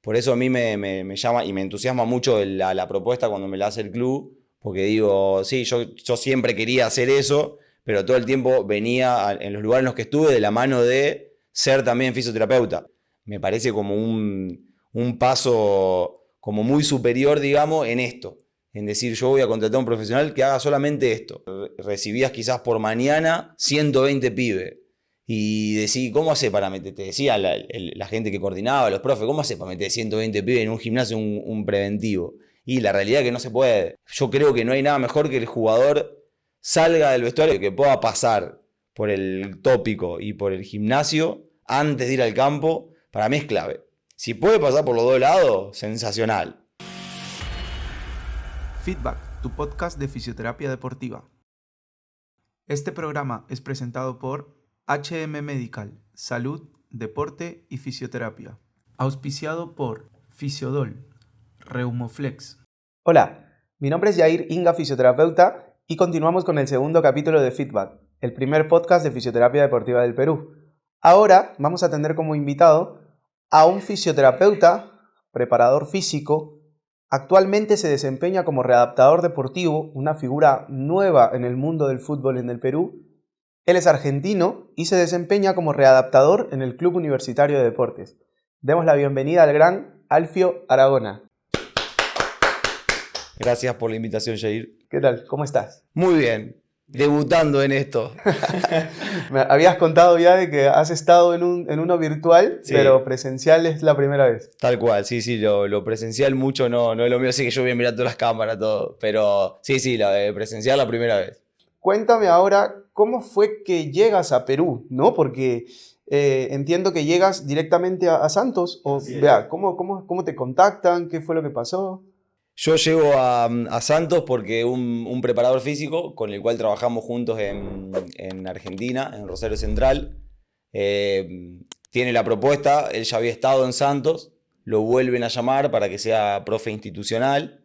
Por eso a mí me llama y me entusiasma mucho la propuesta cuando me la hace el club, porque digo, sí, yo siempre quería hacer eso, pero todo el tiempo venía en los lugares en los que estuve de la mano de ser también fisioterapeuta. Me parece como un paso como muy superior, digamos, en esto. En decir, yo voy a contratar a un profesional que haga solamente esto. Recibías quizás por mañana 120 pibes. Y decís, ¿cómo hace para meter? Te decía la gente que coordinaba, los profes, ¿cómo hace para meter 120 pibes en un gimnasio, un preventivo? Y la realidad es que no se puede. Yo creo que no hay nada mejor que el jugador salga del vestuario, que pueda pasar por el tópico y por el gimnasio antes de ir al campo. Para mí es clave. Si puede pasar por los dos lados, sensacional. Feedback, tu podcast de fisioterapia deportiva. Este programa es presentado por HM Medical, Salud, Deporte y Fisioterapia. Auspiciado por Fisiodol, Reumoflex. Hola, mi nombre es Yair Inga, fisioterapeuta, y continuamos con el segundo capítulo de Feedback, el primer podcast de fisioterapia deportiva del Perú. Ahora vamos a tener como invitado a un fisioterapeuta, preparador físico. Actualmente se desempeña como readaptador deportivo, una figura nueva en el mundo del fútbol en el Perú. Él es argentino y se desempeña como readaptador en el Club Universitario de Deportes. Demos la bienvenida al gran Alfio Aragona. Gracias por la invitación, Jair. ¿Qué tal? ¿Cómo estás? Muy bien, debutando en esto. Me habías contado ya de que has estado en uno virtual, Sí. Pero presencial es la primera vez. Tal cual, sí, lo presencial mucho no es lo mío, así que yo voy a mirar todas las cámaras, todo. Pero sí, la de presencial la primera vez. Cuéntame ahora, ¿cómo fue que llegas a Perú? ¿No? Porque entiendo que llegas directamente a Santos. ¿Cómo te contactan? ¿Qué fue lo que pasó? Yo llego a Santos porque un preparador físico con el cual trabajamos juntos en Argentina, en Rosario Central, tiene la propuesta. Él ya había estado en Santos, lo vuelven a llamar para que sea profe institucional.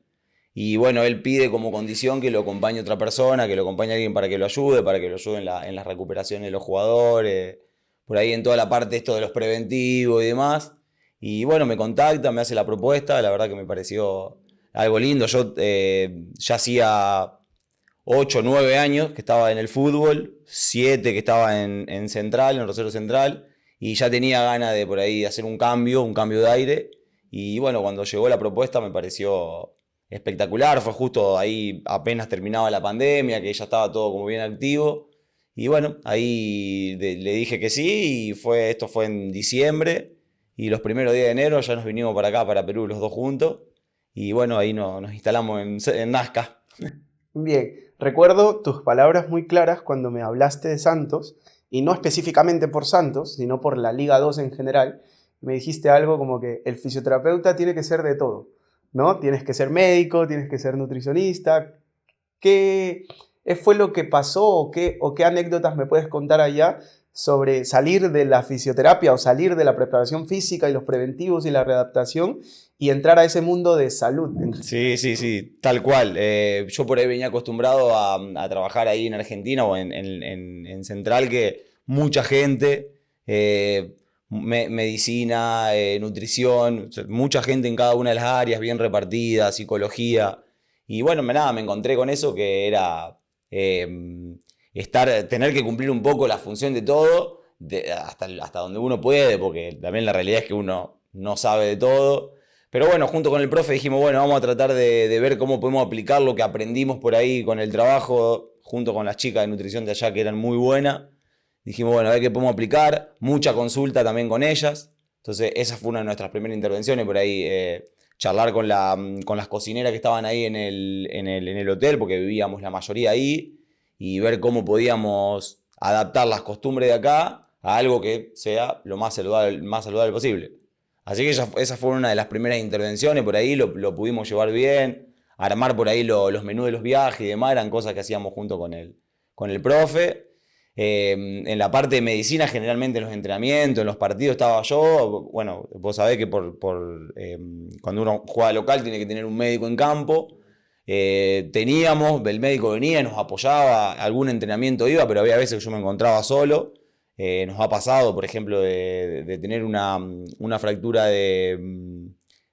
Y bueno, él pide como condición que lo acompañe otra persona, que lo acompañe alguien para que lo ayude en las recuperaciones de los jugadores, por ahí en toda la parte esto de los preventivos y demás. Y bueno, me contacta, me hace la propuesta, la verdad que me pareció algo lindo. Yo ya hacía 8 o 9 años que estaba en el fútbol, 7 que estaba en Central, en Rosario Central, y ya tenía ganas de por ahí hacer un cambio de aire. Y bueno, cuando llegó la propuesta me pareció espectacular. Fue justo ahí apenas terminaba la pandemia, que ya estaba todo como bien activo. Y bueno, ahí le dije que sí, y esto fue en diciembre, y los primeros días de enero ya nos vinimos para acá, para Perú, los dos juntos. Y bueno, ahí nos instalamos en Nazca. Bien, recuerdo tus palabras muy claras cuando me hablaste de Santos, y no específicamente por Santos, sino por la Liga 2 en general. Me dijiste algo como que el fisioterapeuta tiene que ser de todo, ¿no? Tienes que ser médico, tienes que ser nutricionista. ¿Qué fue lo que pasó o qué anécdotas me puedes contar allá sobre salir de la fisioterapia o salir de la preparación física y los preventivos y la readaptación y entrar a ese mundo de salud? Sí, tal cual. Yo por ahí venía acostumbrado a trabajar ahí en Argentina o en Central, que mucha gente, medicina, nutrición, nutrición, mucha gente en cada una de las áreas, bien repartida, psicología. Y bueno, me encontré con eso que era tener que cumplir un poco la función de todo, hasta donde uno puede, porque también la realidad es que uno no sabe de todo. Pero bueno, junto con el profe dijimos, bueno, vamos a tratar de ver cómo podemos aplicar lo que aprendimos por ahí con el trabajo, junto con las chicas de nutrición de allá que eran muy buenas. Dijimos, bueno, a ver qué podemos aplicar. Mucha consulta también con ellas. Entonces, esa fue una de nuestras primeras intervenciones, por ahí charlar con las cocineras que estaban ahí en el hotel, porque vivíamos la mayoría ahí, y ver cómo podíamos adaptar las costumbres de acá a algo que sea lo más saludable posible. Así que esa fue una de las primeras intervenciones, por ahí lo pudimos llevar bien, armar por ahí los menús de los viajes y demás, eran cosas que hacíamos junto con el profe. En la parte de medicina, generalmente en los entrenamientos, en los partidos estaba yo. Bueno, vos sabés que cuando uno juega local tiene que tener un médico en campo. El médico venía, nos apoyaba, algún entrenamiento iba, pero había veces que yo me encontraba solo. Nos ha pasado, por ejemplo, de tener una fractura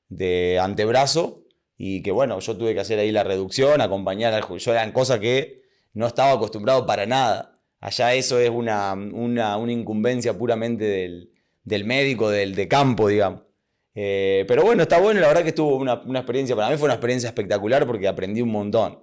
de antebrazo y que bueno, yo tuve que hacer ahí la reducción, acompañar al jugador. Yo eran cosas que no estaba acostumbrado para nada. Allá eso es una incumbencia puramente del médico, de campo, digamos. Pero bueno, está bueno, la verdad que estuvo una experiencia, para mí fue una experiencia espectacular porque aprendí un montón.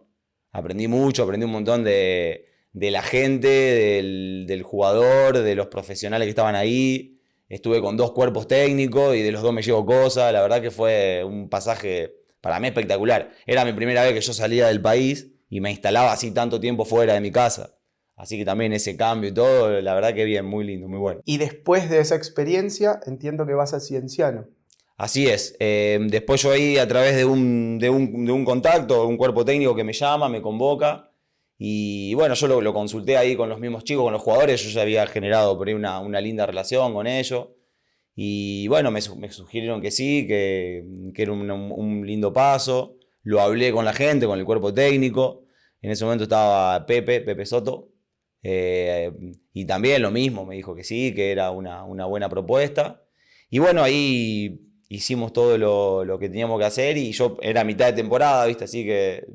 Aprendí mucho, aprendí un montón de la gente, del jugador, de los profesionales que estaban ahí. Estuve con 2 cuerpos técnicos y de los 2 me llevo cosas. La verdad que fue un pasaje para mí espectacular. Era mi primera vez que yo salía del país y me instalaba así tanto tiempo fuera de mi casa. Así que también ese cambio y todo, la verdad que bien, muy lindo, muy bueno. Y después de esa experiencia, entiendo que vas a Cienciano. Así es. Después yo ahí a través de un contacto, un cuerpo técnico que me llama, me convoca. Y bueno, yo lo consulté ahí con los mismos chicos, con los jugadores. Yo ya había generado por ahí una linda relación con ellos. Y bueno, me sugirieron que sí, que era un lindo paso. Lo hablé con la gente, con el cuerpo técnico. En ese momento estaba Pepe Soto. Y también lo mismo, me dijo que sí, que era una buena propuesta. Y bueno, ahí hicimos todo lo que teníamos que hacer y yo era mitad de temporada, ¿viste? Así que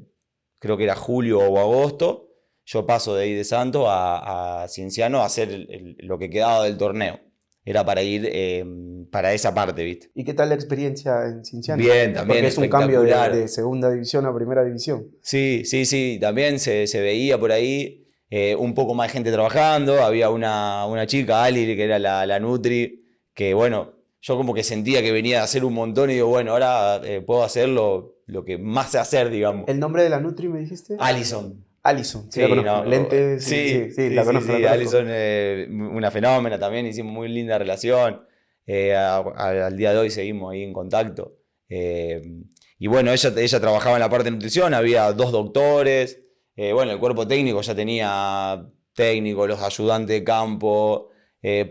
creo que era julio o agosto. Yo paso de ahí de Santos a Cienciano a hacer lo que quedaba del torneo. Era para ir para esa parte, ¿viste? ¿Y qué tal la experiencia en Cienciano? Bien, también Porque es un cambio espectacular. de segunda división a primera división. Sí, también se veía por ahí un poco más de gente trabajando. Había una chica, Ali, que era la Nutri, que bueno, yo como que sentía que venía a hacer un montón y digo, bueno, ahora puedo hacer lo que más sé hacer, digamos. ¿El nombre de la Nutri me dijiste? Alison. Alison, sí, Sí, la conozco. no, Lentes, sí, la conozco, la conozco. Alison, una fenómena también, hicimos muy linda relación. Al día de hoy seguimos ahí en contacto. Y bueno, ella trabajaba en la parte de nutrición, había 2 doctores. Bueno, el cuerpo técnico ya tenía técnico, los ayudantes de campo,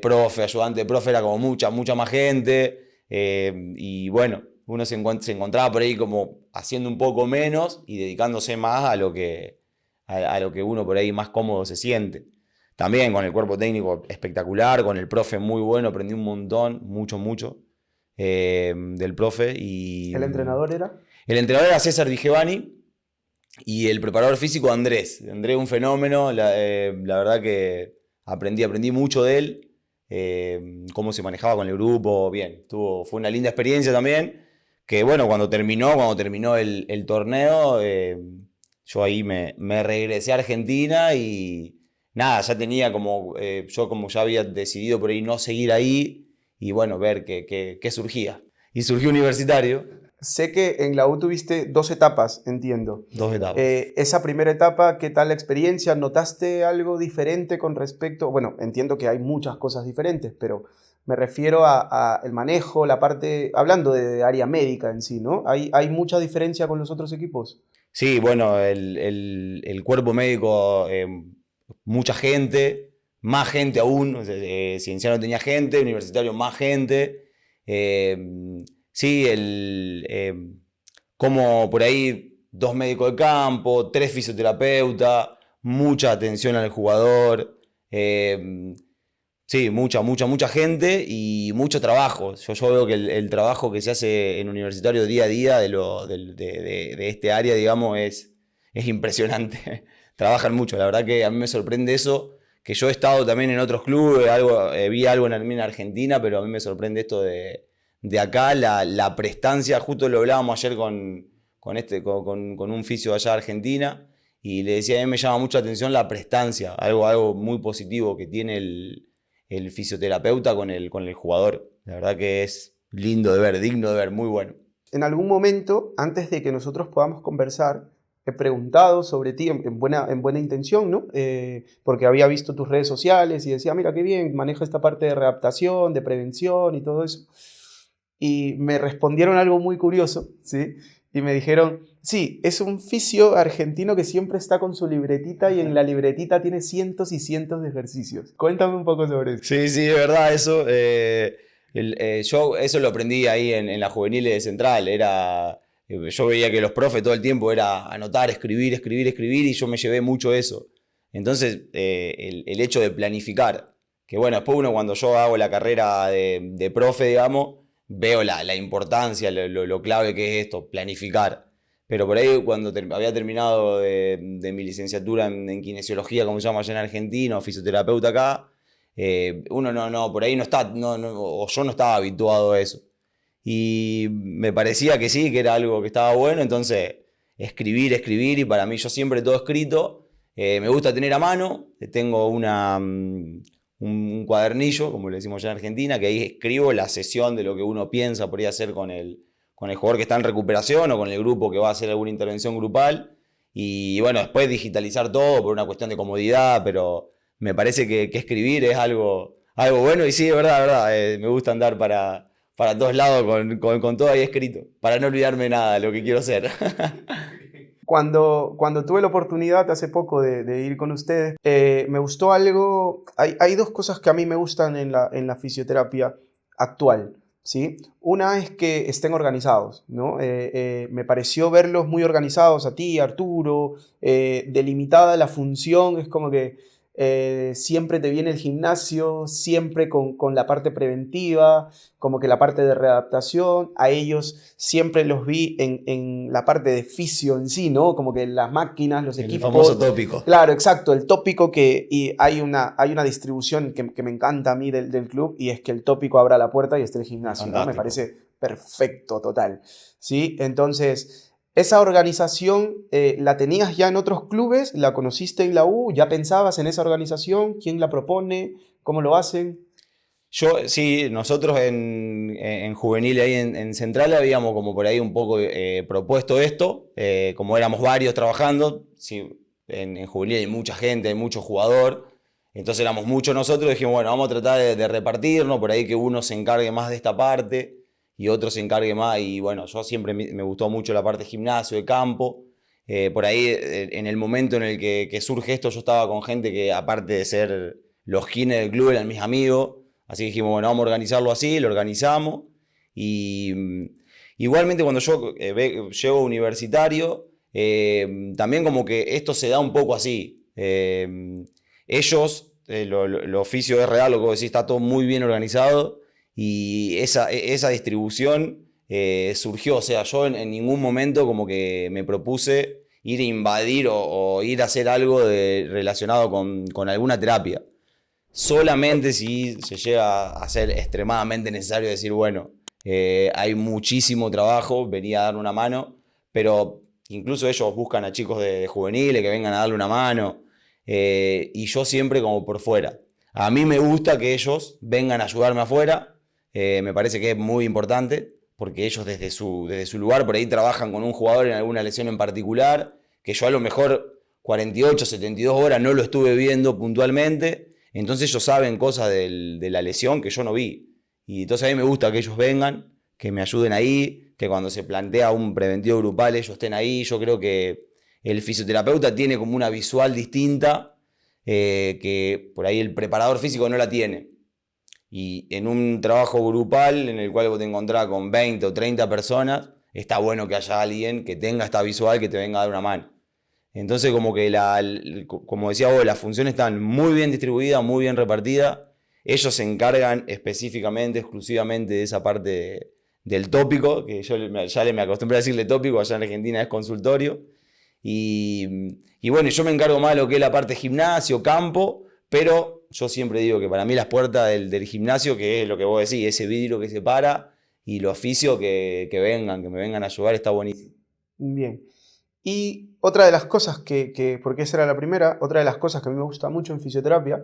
profe, ayudante de profe, era como mucha más gente. Y bueno, uno se encontraba por ahí como haciendo un poco menos y dedicándose más a lo que uno por ahí más cómodo se siente. También con el cuerpo técnico espectacular, con el profe muy bueno, aprendí un montón, mucho del profe. Y ¿El entrenador era? el entrenador era César Di Giovanni y el preparador físico Andrés. Andrés un fenómeno, la verdad que aprendí mucho de él, cómo se manejaba con el grupo, bien. Fue una linda experiencia también, que bueno, cuando terminó el torneo, yo ahí me regresé a Argentina y nada, ya tenía yo como ya había decidido por ahí no seguir ahí y bueno, ver qué surgía. Y surgió Universitario, Sé que en la U tuviste 2 etapas, entiendo. 2 etapas. Esa primera etapa, ¿qué tal la experiencia? ¿Notaste algo diferente con respecto? Bueno, entiendo que hay muchas cosas diferentes, pero me refiero a el manejo, la parte, hablando de área médica en sí, ¿no? ¿Hay mucha diferencia con los otros equipos? Sí, bueno, el cuerpo médico, mucha gente, más gente aún. O sea, Cienciano tenía gente, Universitario más gente. Sí, como por ahí 2 médicos de campo, 3 fisioterapeutas, mucha atención al jugador. Sí, mucha gente y mucho trabajo. Yo veo que el trabajo que se hace en Universitario día a día de este área, digamos, es impresionante. Trabajan mucho, la verdad que a mí me sorprende eso, que yo he estado también en otros clubes, vi algo en Argentina, pero a mí me sorprende esto de acá, la prestancia. Justo lo hablábamos ayer con un fisio allá de Argentina, y le decía, a mí me llama mucho la atención la prestancia, algo muy positivo que tiene el fisioterapeuta con el jugador. La verdad que es lindo de ver, digno de ver, muy bueno. En algún momento, antes de que nosotros podamos conversar, he preguntado sobre ti en buena intención, ¿no? Porque había visto tus redes sociales y decía, mira qué bien, maneja esta parte de readaptación, de prevención y todo eso. Y me respondieron algo muy curioso, ¿sí? Y me dijeron, sí, es un fisio argentino que siempre está con su libretita y en la libretita tiene cientos y cientos de ejercicios. Cuéntame un poco sobre eso. Sí, de verdad, eso. Yo eso lo aprendí ahí en la juvenil de Central. Yo veía que los profes todo el tiempo era anotar, escribir, y yo me llevé mucho eso. Entonces, el hecho de planificar, que bueno, después uno cuando yo hago la carrera de profe, digamos, veo la importancia, lo clave que es esto, planificar. Pero por ahí cuando había terminado de mi licenciatura en kinesiología, como se llama allá en Argentina, o fisioterapeuta acá, uno por ahí no está, o yo no estaba habituado a eso. Y me parecía que sí, que era algo que estaba bueno, entonces escribir, y para mí yo siempre todo escrito, me gusta tener a mano, tengo un cuadernillo, como le decimos ya en Argentina, que ahí escribo la sesión de lo que uno piensa podría hacer con el jugador que está en recuperación o con el grupo que va a hacer alguna intervención grupal. Y bueno, después digitalizar todo por una cuestión de comodidad, pero me parece que escribir es algo bueno. Y sí, es verdad, me gusta andar para todos lados con todo ahí escrito, para no olvidarme nada de lo que quiero hacer. Cuando tuve la oportunidad hace poco de ir con ustedes, me gustó algo. Hay dos cosas que a mí me gustan en la fisioterapia actual, ¿sí? Una es que estén organizados, ¿no? Me pareció verlos muy organizados a ti, Arturo, delimitada la función, es como que siempre te viene el gimnasio, siempre con la parte preventiva, como que la parte de readaptación. A ellos siempre los vi en la parte de fisio en sí, ¿no? Como que las máquinas, los equipos. El famoso tópico. Claro, exacto, el tópico y hay una distribución que me encanta a mí del club, y es que el tópico abra la puerta y esté el gimnasio, ¿no? Me parece perfecto, total, ¿sí? Entonces, esa organización, ¿la tenías ya en otros clubes? ¿La conociste en la U? ¿Ya pensabas en esa organización? ¿Quién la propone? ¿Cómo lo hacen? Sí, nosotros en juvenil ahí en Central habíamos como por ahí un poco propuesto esto, como éramos varios trabajando, sí, en juvenil hay mucha gente, hay mucho jugador, entonces éramos muchos nosotros, dijimos, bueno, vamos a tratar de repartirnos, por ahí que uno se encargue más de esta parte y otro se encargue más, y bueno, yo siempre me gustó mucho la parte de gimnasio, de campo, por ahí en el momento en el que surge esto, yo estaba con gente que aparte de ser los kines del club eran mis amigos. Así que dijimos, bueno, vamos a organizarlo así, lo organizamos. Y igualmente cuando yo llego universitario, también como que esto se da un poco así. Ellos, lo oficio es real, lo que vos decís, está todo muy bien organizado y esa distribución surgió. O sea, yo en ningún momento como que me propuse ir a invadir o ir a hacer algo relacionado con alguna terapia. Solamente si se llega a ser extremadamente necesario decir, bueno, hay muchísimo trabajo, venía a dar una mano, pero incluso ellos buscan a chicos de juveniles que vengan a darle una mano, y yo siempre como por fuera. A mí me gusta que ellos vengan a ayudarme afuera, me parece que es muy importante, porque ellos desde su lugar por ahí trabajan con un jugador en alguna lesión en particular, que yo a lo mejor 48, 72 horas no lo estuve viendo puntualmente. Entonces ellos saben cosas de la lesión que yo no vi. Y entonces a mí me gusta que ellos vengan, que me ayuden ahí, que cuando se plantea un preventivo grupal ellos estén ahí. Yo creo que el fisioterapeuta tiene como una visual distinta, que por ahí el preparador físico no la tiene. Y en un trabajo grupal en el cual vos te encontrás con 20 o 30 personas, está bueno que haya alguien que tenga esta visual que te venga a dar una mano. Entonces como que, como decía vos, las funciones están muy bien distribuidas, muy bien repartidas. Ellos se encargan específicamente, exclusivamente de esa parte del tópico, que yo ya me acostumbré a decirle tópico, allá en Argentina es consultorio. Y bueno, yo me encargo más de lo que es la parte gimnasio, campo, pero yo siempre digo que para mí las puertas del gimnasio, que es lo que vos decís, ese vidrio que separa, y los oficios que me vengan a ayudar, está buenísimo. Bien. Y otra de las cosas porque esa era la primera, otra de las cosas que a mí me gusta mucho en fisioterapia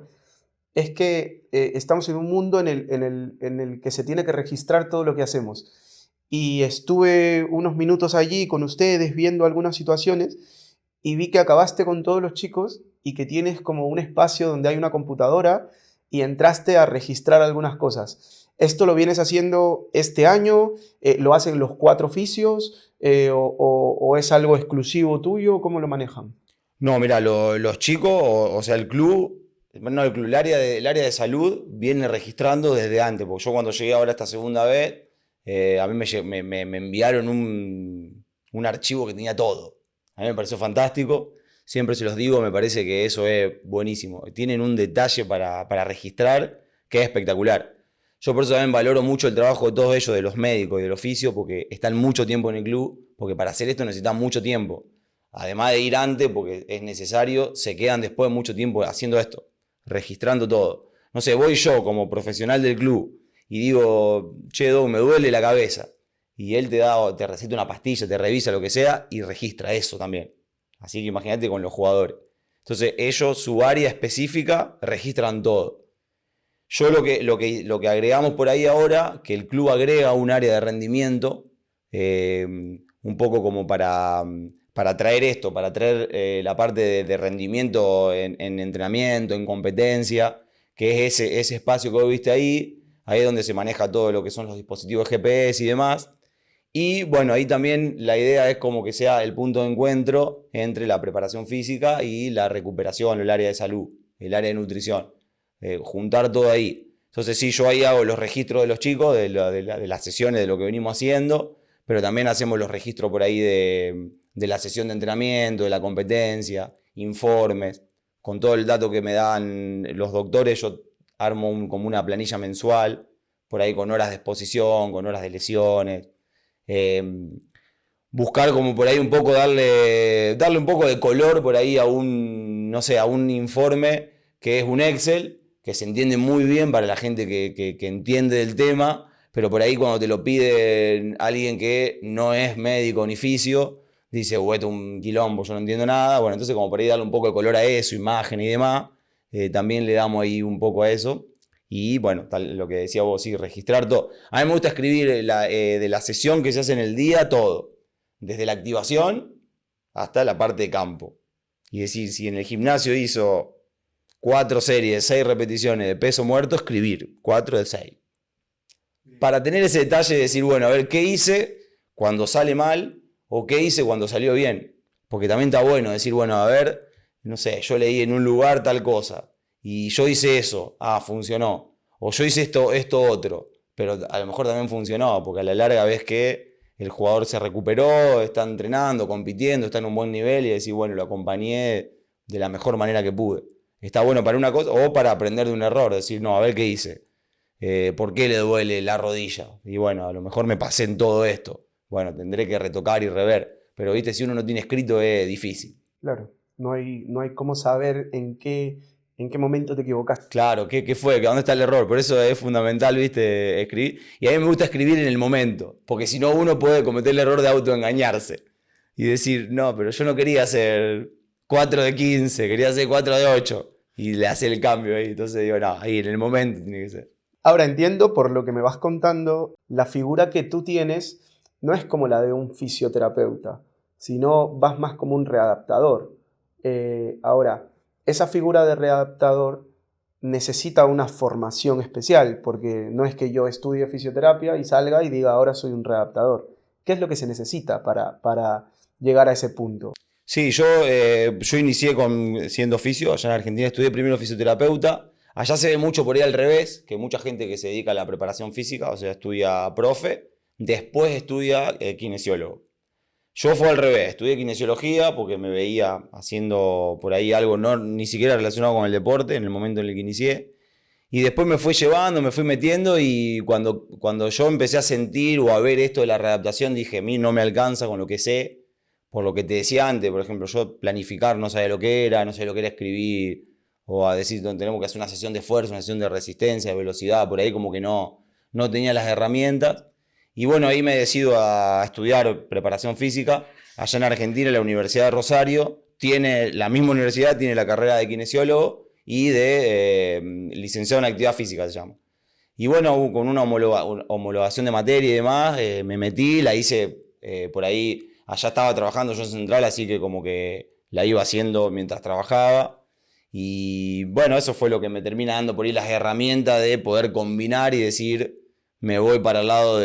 es que estamos en un mundo en el que se tiene que registrar todo lo que hacemos. Y estuve unos minutos allí con ustedes viendo algunas situaciones y vi que acabaste con todos los chicos y que tienes como un espacio donde hay una computadora y entraste a registrar algunas cosas. ¿Esto lo vienes haciendo este año? ¿Lo hacen los 4 fisios? ¿O es algo exclusivo tuyo? ¿Cómo lo manejan? No, mira, los chicos, o sea, el club, bueno, el área de salud viene registrando desde antes, porque yo cuando llegué ahora esta segunda vez, a mí me enviaron un archivo que tenía todo. A mí me pareció fantástico, siempre se los digo, me parece que eso es buenísimo. Tienen un detalle para registrar que es espectacular. Yo por eso también valoro mucho el trabajo de todos ellos, de los médicos y del oficio, porque están mucho tiempo en el club, porque para hacer esto necesitan mucho tiempo. Además de ir antes, porque es necesario, se quedan después mucho tiempo haciendo esto, registrando todo. No sé, voy yo como profesional del club y digo, che, Doug, me duele la cabeza. Y él te receta una pastilla, te revisa lo que sea y registra eso también. Así que imagínate con los jugadores. Entonces ellos, su área específica, registran todo. Yo lo que agregamos por ahí ahora, que el club agrega un área de rendimiento, un poco como para traer esto, para traer la parte de rendimiento en entrenamiento, en competencia, que es ese espacio que vos viste ahí es donde se maneja todo lo que son los dispositivos GPS y demás. Y bueno, ahí también la idea es como que sea el punto de encuentro entre la preparación física y la recuperación, el área de salud, el área de nutrición. Juntar todo ahí. Entonces sí, yo ahí hago los registros de los chicos, de las sesiones, de lo que venimos haciendo, pero también hacemos los registros por ahí de la sesión de entrenamiento, de la competencia, informes, con todo el dato que me dan los doctores. Yo armo como una planilla mensual, por ahí con horas de exposición, con horas de lesiones. Buscar como por ahí un poco darle un poco de color por ahí a no sé, a un informe que es un Excel, que se entiende muy bien para la gente que entiende del tema, pero por ahí cuando te lo pide alguien que no es médico ni fisio, dice, esto es un quilombo, yo no entiendo nada. Bueno, entonces como por ahí darle un poco de color a eso, imagen y demás, también le damos ahí un poco a eso. Y bueno, tal, lo que decía vos, sí, registrar todo. A mí me gusta escribir de la sesión que se hace en el día, todo. Desde la activación hasta la parte de campo. Y decir, si en el gimnasio hizo 4 series, 6 repeticiones de peso muerto, escribir 4 de 6. Para tener ese detalle de decir, bueno, a ver, ¿qué hice cuando sale mal? O ¿qué hice cuando salió bien? Porque también está bueno decir, bueno, a ver, no sé, yo leí en un lugar tal cosa. Y yo hice eso, funcionó. O yo hice esto otro, pero a lo mejor también funcionó, porque a la larga ves que el jugador se recuperó, está entrenando, compitiendo, está en un buen nivel y decís, bueno, lo acompañé de la mejor manera que pude. Está bueno para una cosa o para aprender de un error, decir, no, a ver qué hice. ¿Por qué le duele la rodilla? Y bueno, a lo mejor me pasé en todo esto. Bueno, tendré que retocar y rever. Pero viste, si uno no tiene escrito es difícil. Claro, no hay cómo saber en qué momento te equivocaste. Claro, ¿qué fue? ¿Dónde está el error? Por eso es fundamental, ¿viste? Escribir. Y a mí me gusta escribir en el momento, porque si no uno puede cometer el error de autoengañarse y decir, no, pero yo no quería hacer 4 de 15, quería hacer 4 de 8 y le hace el cambio ahí. Entonces digo, no, ahí en el momento tiene que ser. Ahora entiendo por lo que me vas contando, la figura que tú tienes no es como la de un fisioterapeuta, sino vas más como un readaptador. Ahora, esa figura de readaptador necesita una formación especial, porque no es que yo estudie fisioterapia y salga y diga ahora soy un readaptador. ¿Qué es lo que se necesita para llegar a ese punto? Sí, yo inicié siendo fisio, allá en Argentina estudié primero fisioterapeuta. Allá se ve mucho por ahí al revés, que mucha gente que se dedica a la preparación física, o sea, estudia profe, después estudia kinesiólogo. Yo fue al revés, estudié kinesiología porque me veía haciendo por ahí algo ni siquiera relacionado con el deporte en el momento en el que inicié. Y después me fui llevando, me fui metiendo y cuando yo empecé a sentir o a ver esto de la readaptación, dije, a mí no me alcanza con lo que sé, por lo que te decía antes, por ejemplo, yo planificar no sabía lo que era, no sabía lo que era escribir, o a decir, tenemos que hacer una sesión de fuerza, una sesión de resistencia, de velocidad, por ahí como que no tenía las herramientas. Y bueno, ahí me decido a estudiar preparación física. Allá en Argentina, la Universidad de Rosario, la misma universidad tiene la carrera de kinesiólogo y de licenciado en actividad física se llama. Y bueno, con una homologación de materia y demás, me metí, la hice por ahí. Allá estaba trabajando yo en Central, así que como que la iba haciendo mientras trabajaba. Y bueno, eso fue lo que me termina dando por ahí las herramientas de poder combinar y decir, me voy para el lado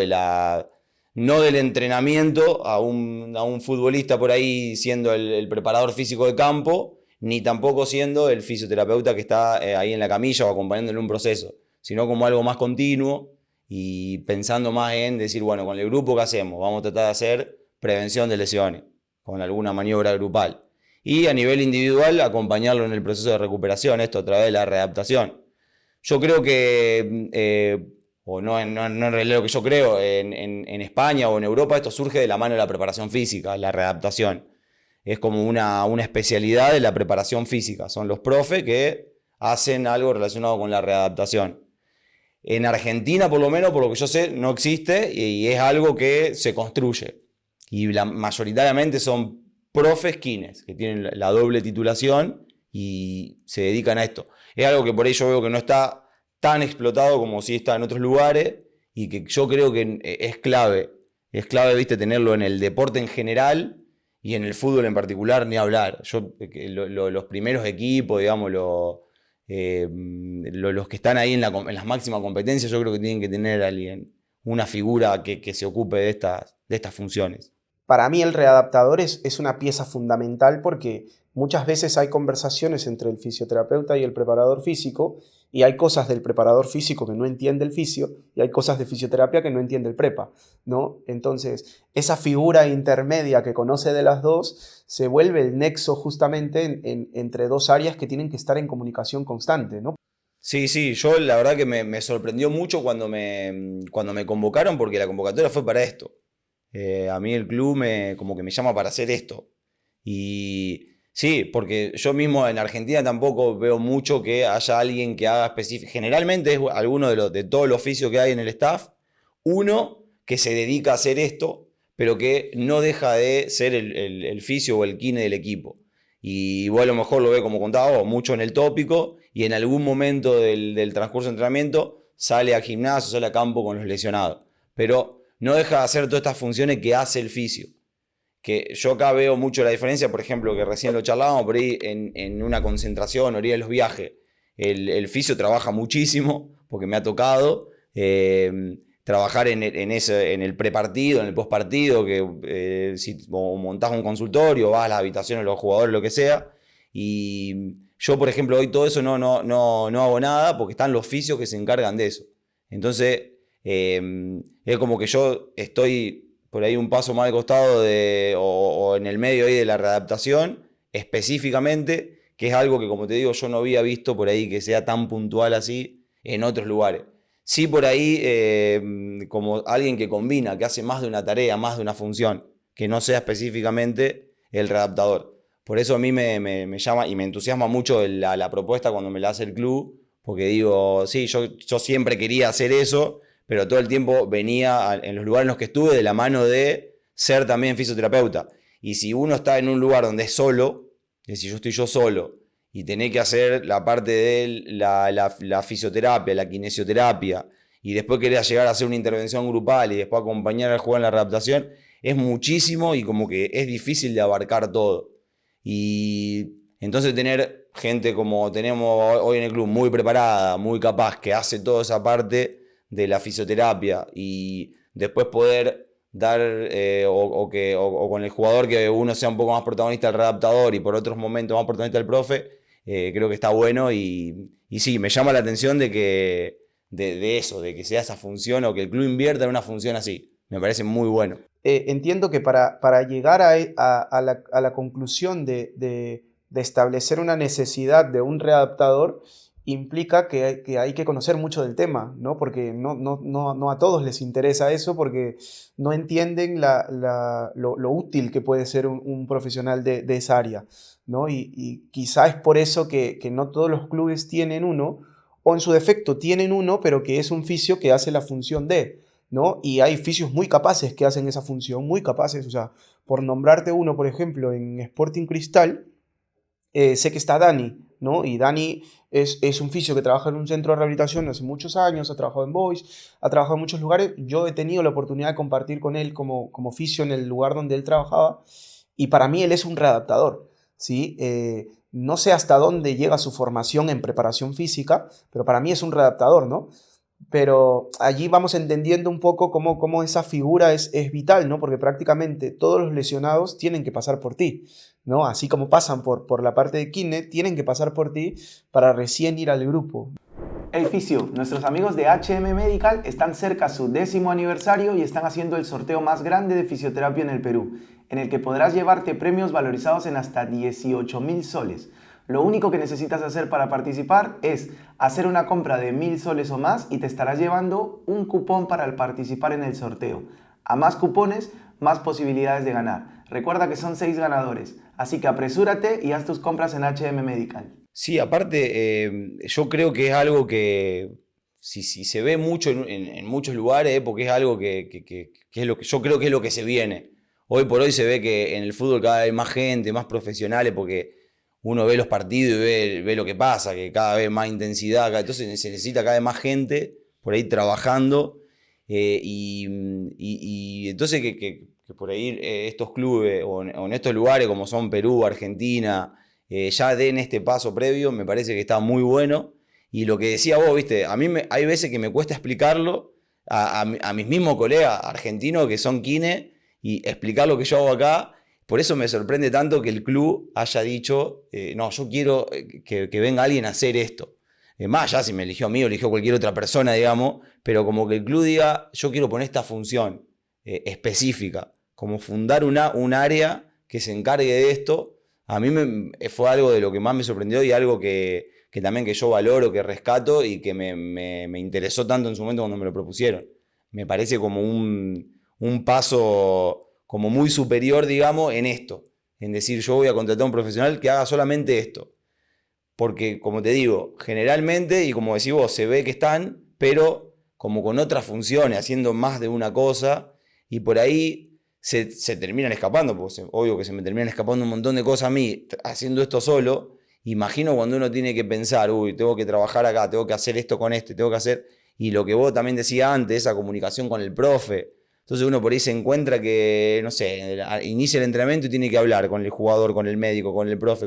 no del entrenamiento a un futbolista por ahí siendo el preparador físico de campo, ni tampoco siendo el fisioterapeuta que está ahí en la camilla o acompañándole un proceso, sino como algo más continuo y pensando más en decir, bueno, con el grupo ¿qué hacemos? Vamos a tratar de hacer prevención de lesiones con alguna maniobra grupal. Y a nivel individual, acompañarlo en el proceso de recuperación, esto a través de la readaptación. Yo creo que o no en realidad lo que yo creo, en España o en Europa esto surge de la mano de la preparación física, la readaptación. Es como una especialidad de la preparación física. Son los profes que hacen algo relacionado con la readaptación. En Argentina, por lo menos, por lo que yo sé, no existe y es algo que se construye. Y mayoritariamente son profes kines, que tienen la doble titulación y se dedican a esto. Es algo que por ahí yo veo que no está tan explotado como si está en otros lugares y que yo creo que es clave. Es clave, viste, tenerlo en el deporte en general y en el fútbol en particular, ni hablar. Los primeros equipos, digamos, los que están ahí en las máximas competencias, yo creo que tienen que tener alguien, una figura que se ocupe de estas funciones. Para mí el readaptador es una pieza fundamental porque muchas veces hay conversaciones entre el fisioterapeuta y el preparador físico y hay cosas del preparador físico que no entiende el fisio y hay cosas de fisioterapia que no entiende el prepa, ¿no? Entonces, esa figura intermedia que conoce de las dos se vuelve el nexo justamente entre dos áreas que tienen que estar en comunicación constante, ¿no? Sí, yo la verdad que me sorprendió mucho cuando me convocaron porque la convocatoria fue para esto. A mí el club como que me llama para hacer esto. Y sí, porque yo mismo en Argentina tampoco veo mucho que haya alguien que haga específico. Generalmente es alguno de todos los oficios que hay en el staff, uno que se dedica a hacer esto, pero que no deja de ser el fisio o el kine del equipo. Y vos a lo mejor lo ves, como contaba vos, mucho en el tópico y en algún momento del transcurso de entrenamiento sale a gimnasio, sale a campo con los lesionados. Pero no deja de hacer todas estas funciones que hace el fisio. Que yo acá veo mucho la diferencia, por ejemplo, que recién lo charlábamos por ahí en una concentración, orilla de los viajes. El fisio trabaja muchísimo, porque me ha tocado trabajar en el prepartido, en el postpartido, que si montás un consultorio, vas a las habitaciones de los jugadores, lo que sea. Y yo, por ejemplo, hoy todo eso no hago nada, porque están los fisios que se encargan de eso. Entonces, es como que yo estoy por ahí un paso más al costado o en el medio ahí de la readaptación, específicamente, que es algo que, como te digo, yo no había visto por ahí que sea tan puntual así en otros lugares. Sí, por ahí, como alguien que combina, que hace más de una tarea, más de una función, que no sea específicamente el readaptador. Por eso a mí me llama y me entusiasma mucho la propuesta cuando me la hace el club, porque digo, sí, yo siempre quería hacer eso, pero todo el tiempo venía en los lugares en los que estuve de la mano de ser también fisioterapeuta. Y si uno está en un lugar donde es solo, es decir, yo estoy yo solo, y tenés que hacer la parte de la fisioterapia, la kinesioterapia, y después querés llegar a hacer una intervención grupal y después acompañar al jugador en la readaptación, es muchísimo y como que es difícil de abarcar todo. Y entonces tener gente como tenemos hoy en el club, muy preparada, muy capaz, que hace toda esa parte de la fisioterapia y después poder dar o con el jugador que uno sea un poco más protagonista del readaptador y por otros momentos más protagonista del profe, creo que está bueno y sí, me llama la atención de que de que sea esa función o que el club invierta en una función así. Me parece muy bueno. Entiendo que para llegar a la conclusión de establecer una necesidad de un readaptador implica que hay que conocer mucho del tema, ¿no? Porque no a todos les interesa eso porque no entienden lo útil que puede ser un profesional de esa área, ¿no? Y quizá es por eso que no todos los clubes tienen uno, o en su defecto tienen uno, pero que es un fisio que hace la función de, ¿no? Y hay fisios muy capaces que hacen esa función, muy capaces, o sea, por nombrarte uno, por ejemplo, en Sporting Cristal, sé que está Dani, ¿no? Y Dani es un fisio que trabaja en un centro de rehabilitación hace muchos años, ha trabajado en Boys, ha trabajado en muchos lugares. Yo he tenido la oportunidad de compartir con él como fisio en el lugar donde él trabajaba y para mí él es un readaptador, ¿sí? No sé hasta dónde llega su formación en preparación física, pero para mí es un readaptador, ¿no? Pero allí vamos entendiendo un poco cómo esa figura es vital, ¿no? Porque prácticamente todos los lesionados tienen que pasar por ti, ¿no? Así como pasan por la parte de kine, tienen que pasar por ti para recién ir al grupo. Hey fisio, nuestros amigos de HM Medical están cerca a su 10º aniversario y están haciendo el sorteo más grande de fisioterapia en el Perú, en el que podrás llevarte premios valorizados en hasta 18.000 soles. Lo único que necesitas hacer para participar es hacer una compra de 1.000 soles o más y te estarás llevando un cupón para participar en el sorteo. A más cupones, más posibilidades de ganar. Recuerda que son 6 ganadores, así que apresúrate y haz tus compras en HM Medical. Sí, aparte, yo creo que es algo que si se ve mucho en muchos lugares, porque es algo que es lo que yo creo que es lo que se viene. Hoy por hoy se ve que en el fútbol cada vez hay más gente, más profesionales, porque uno ve los partidos y ve lo que pasa, que cada vez más intensidad, entonces se necesita cada vez más gente por ahí trabajando. Y entonces que por ahí estos clubes o en estos lugares como son Perú, Argentina, ya den este paso previo, me parece que está muy bueno. Y lo que decía vos, viste, a mí hay veces que me cuesta explicarlo a mis mismos colegas argentinos que son kine y explicar lo que yo hago acá. Por eso me sorprende tanto que el club haya dicho, no, yo quiero que venga alguien a hacer esto. Más ya si me eligió a mí o eligió cualquier otra persona, digamos, pero como que el club diga, yo quiero poner esta función específica, como fundar un área que se encargue de esto. A mí fue algo de lo que más me sorprendió y algo que también que yo valoro, que rescato y que me interesó tanto en su momento cuando me lo propusieron. Me parece como un paso como muy superior, digamos, en esto. En decir, yo voy a contratar a un profesional que haga solamente esto. Porque, como te digo, generalmente, y como decís vos, se ve que están, pero como con otras funciones, haciendo más de una cosa, y por ahí se terminan escapando, porque obvio que se me terminan escapando un montón de cosas a mí, haciendo esto solo. Imagino cuando uno tiene que pensar, uy, tengo que trabajar acá, tengo que hacer esto con este, tengo que hacer... Y lo que vos también decías antes, esa comunicación con el profe. Entonces uno por ahí se encuentra que, no sé, inicia el entrenamiento y tiene que hablar con el jugador, con el médico, con el profe.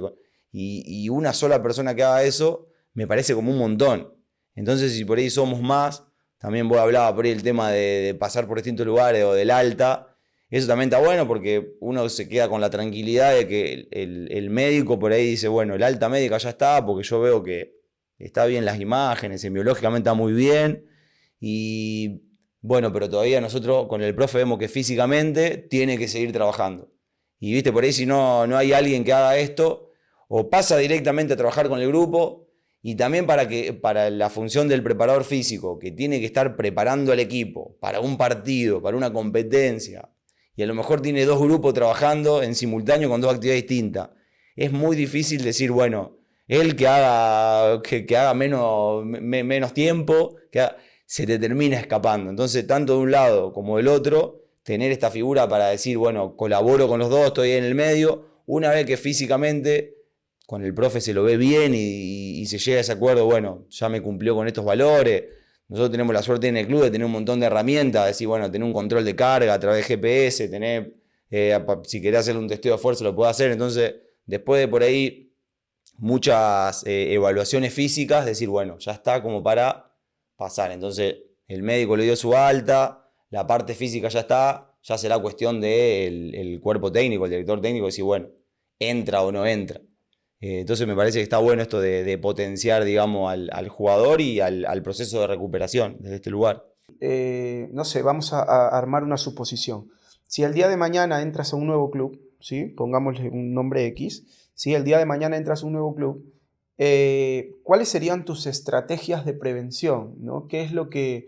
Y una sola persona que haga eso me parece como un montón. Entonces si por ahí somos más, también vos hablabas por ahí el tema de pasar por distintos lugares o del alta. Eso también está bueno porque uno se queda con la tranquilidad de que el médico por ahí dice, bueno, el alta médica ya está, porque yo veo que está bien las imágenes, semiológicamente está muy bien. Y bueno, pero todavía nosotros con el profe vemos que físicamente tiene que seguir trabajando. Y viste, por ahí si no hay alguien que haga esto, o pasa directamente a trabajar con el grupo, y también para la función del preparador físico, que tiene que estar preparando al equipo para un partido, para una competencia, y a lo mejor tiene 2 grupos trabajando en simultáneo con 2 actividades distintas. Es muy difícil decir, bueno, él que haga menos tiempo, se te termina escapando. Entonces, tanto de un lado como del otro, tener esta figura para decir, bueno, colaboro con los dos, estoy en el medio, una vez que físicamente con el profe se lo ve bien y se llega a ese acuerdo, bueno, ya me cumplió con estos valores. Nosotros tenemos la suerte en el club de tener un montón de herramientas, decir, bueno, tener un control de carga a través de GPS, tener, si querés hacer un testeo de fuerza lo puedo hacer. Entonces, después de por ahí muchas evaluaciones físicas, decir, bueno, ya está como para pasar. Entonces, el médico le dio su alta, la parte física ya está, ya será cuestión del cuerpo técnico, el director técnico, decir, bueno, entra o no entra. Entonces me parece que está bueno esto de potenciar, digamos, al jugador y al proceso de recuperación desde este lugar. No sé, vamos a armar una suposición. Si el día de mañana entras a un nuevo club, ¿sí? Pongámosle un nombre X, si el día de mañana entras a un nuevo club, ¿cuáles serían tus estrategias de prevención, ¿no? ¿Qué es lo que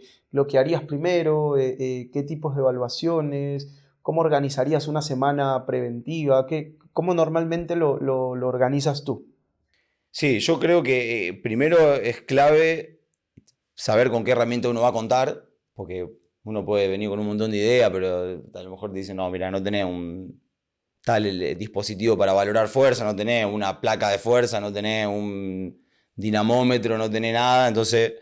harías primero? ¿Qué tipos de evaluaciones? ¿Cómo organizarías una semana preventiva? ¿Cómo normalmente lo organizas tú? Sí, yo creo que primero es clave saber con qué herramienta uno va a contar, porque uno puede venir con un montón de ideas, pero a lo mejor te dicen, no, mira, no tenés un tal dispositivo para valorar fuerza, no tenés una placa de fuerza, no tenés un dinamómetro, no tenés nada. Entonces,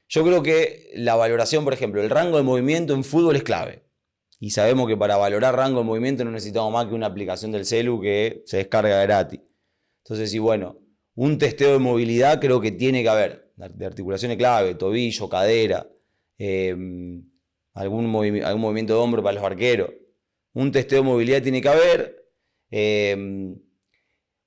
yo creo que la valoración, por ejemplo, el rango de movimiento en fútbol es clave. Y sabemos que para valorar rango de movimiento no necesitamos más que una aplicación del celu que se descarga gratis. Entonces, sí, bueno, un testeo de movilidad creo que tiene que haber, de articulaciones clave, tobillo, cadera, algún movimiento de hombro para los arqueros. Un testeo de movilidad tiene que haber.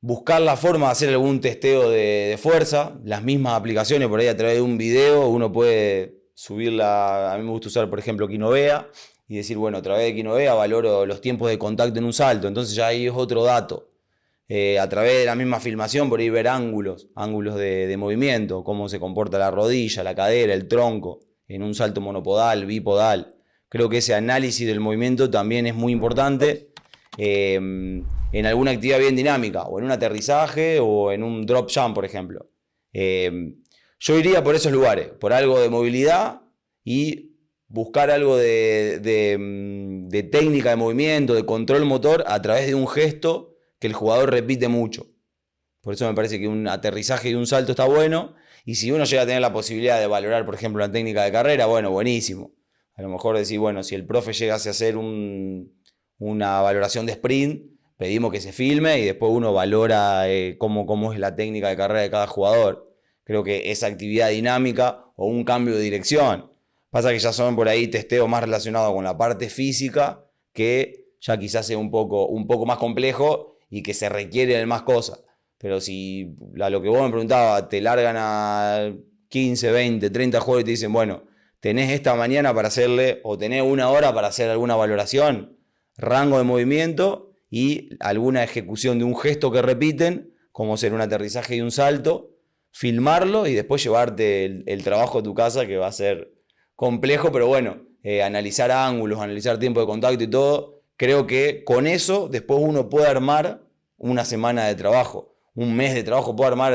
Buscar la forma de hacer algún testeo de fuerza, las mismas aplicaciones, por ahí a través de un video, uno puede subirla, a mí me gusta usar por ejemplo Quinovea, y decir, bueno, a través de Quinovea valoro los tiempos de contacto en un salto, entonces ya ahí es otro dato. a través de la misma filmación, por ahí ver ángulos de movimiento, cómo se comporta la rodilla, la cadera, el tronco, en un salto monopodal, bipodal. Creo que ese análisis del movimiento también es muy importante en alguna actividad bien dinámica, o en un aterrizaje, o en un drop jump, por ejemplo. Yo iría por esos lugares, por algo de movilidad y buscar algo de técnica de movimiento, de control motor a través de un gesto que el jugador repite mucho. Por eso me parece que un aterrizaje y un salto está bueno. Y si uno llega a tener la posibilidad de valorar, por ejemplo, la técnica de carrera, bueno, buenísimo. A lo mejor decir, bueno, si el profe llegase a hacer una valoración de sprint, pedimos que se filme y después uno valora cómo es la técnica de carrera de cada jugador. Creo que esa actividad dinámica o un cambio de dirección. Pasa que ya son por ahí testeos más relacionados con la parte física, que ya quizás sea un poco más complejo y que se requieren más cosas. Pero si a lo que vos me preguntabas, te largan a 15, 20, 30 juegos y te dicen, bueno, tenés esta mañana para hacerle, o tenés una hora para hacer alguna valoración, rango de movimiento y alguna ejecución de un gesto que repiten, como ser un aterrizaje y un salto, filmarlo y después llevarte el trabajo a tu casa, que va a ser complejo, pero bueno, analizar ángulos, analizar tiempo de contacto y todo. Creo que con eso después uno puede armar una semana de trabajo, un mes de trabajo, puede armar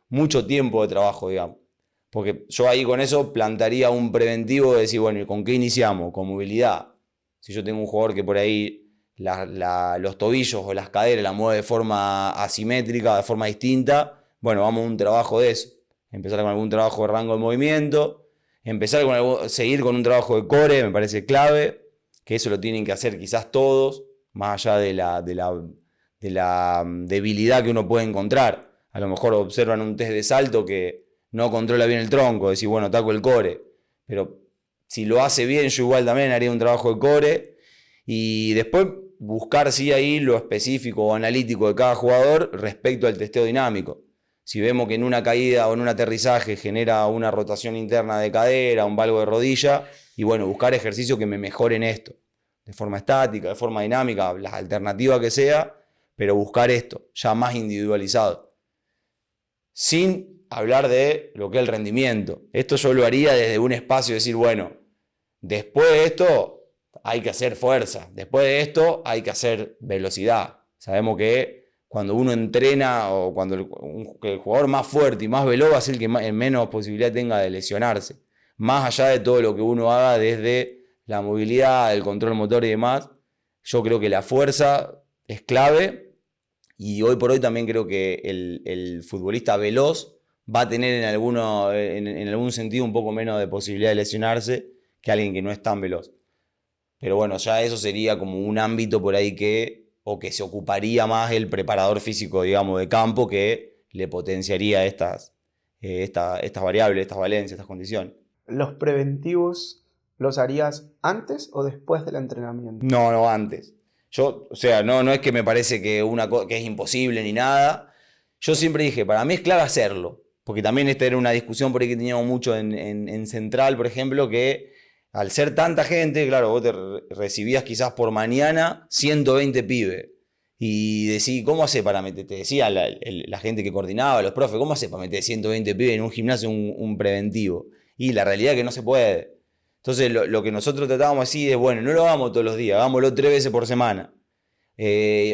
mucho tiempo de trabajo, digamos. Porque yo ahí con eso plantaría un preventivo de decir, bueno, ¿y con qué iniciamos? Con movilidad. Si yo tengo un jugador que por ahí los tobillos o las caderas la mueve de forma asimétrica, de forma distinta, bueno, vamos a un trabajo de eso. Empezar con algún trabajo de rango de movimiento, seguir con un trabajo de core, me parece clave. Que eso lo tienen que hacer quizás todos, más allá de la debilidad que uno puede encontrar. A lo mejor observan un test de salto que no controla bien el tronco, decir, bueno, ataco el core. Pero si lo hace bien, yo igual también haría un trabajo de core. Y después buscar sí ahí lo específico o analítico de cada jugador respecto al testeo dinámico. Si vemos que en una caída o en un aterrizaje genera una rotación interna de cadera, un valgo de rodilla, y bueno, buscar ejercicios que me mejoren esto, de forma estática, de forma dinámica, las alternativas que sea, pero buscar esto, ya más individualizado. Sin hablar de lo que es el rendimiento. Esto yo lo haría desde un espacio de decir, bueno, después de esto hay que hacer fuerza, después de esto hay que hacer velocidad. Sabemos que cuando uno entrena o cuando el jugador más fuerte y más veloz va a ser el que menos posibilidad tenga de lesionarse. Más allá de todo lo que uno haga desde la movilidad, el control motor y demás, yo creo que la fuerza es clave y hoy por hoy también creo que el futbolista veloz va a tener en algún sentido un poco menos de posibilidad de lesionarse que alguien que no es tan veloz. Pero bueno, ya eso sería como un ámbito por ahí que se ocuparía más el preparador físico, digamos, de campo, que le potenciaría estas variables, estas valencias, estas condiciones. ¿Los preventivos los harías antes o después del entrenamiento? No, antes. No es que me parece que es imposible ni nada. Yo siempre dije, para mí es clave hacerlo. Porque también esta era una discusión por ahí que teníamos mucho en Central, por ejemplo, que al ser tanta gente, claro, vos te recibías quizás por mañana 120 pibes. Y decís, ¿cómo hace para meter? Te decía la gente que coordinaba, los profes, ¿cómo hace para meter 120 pibes en un gimnasio, un preventivo? Y la realidad es que no se puede. Entonces lo que nosotros tratábamos así es, bueno, no lo hagamos todos los días, hagámoslo 3 veces por semana.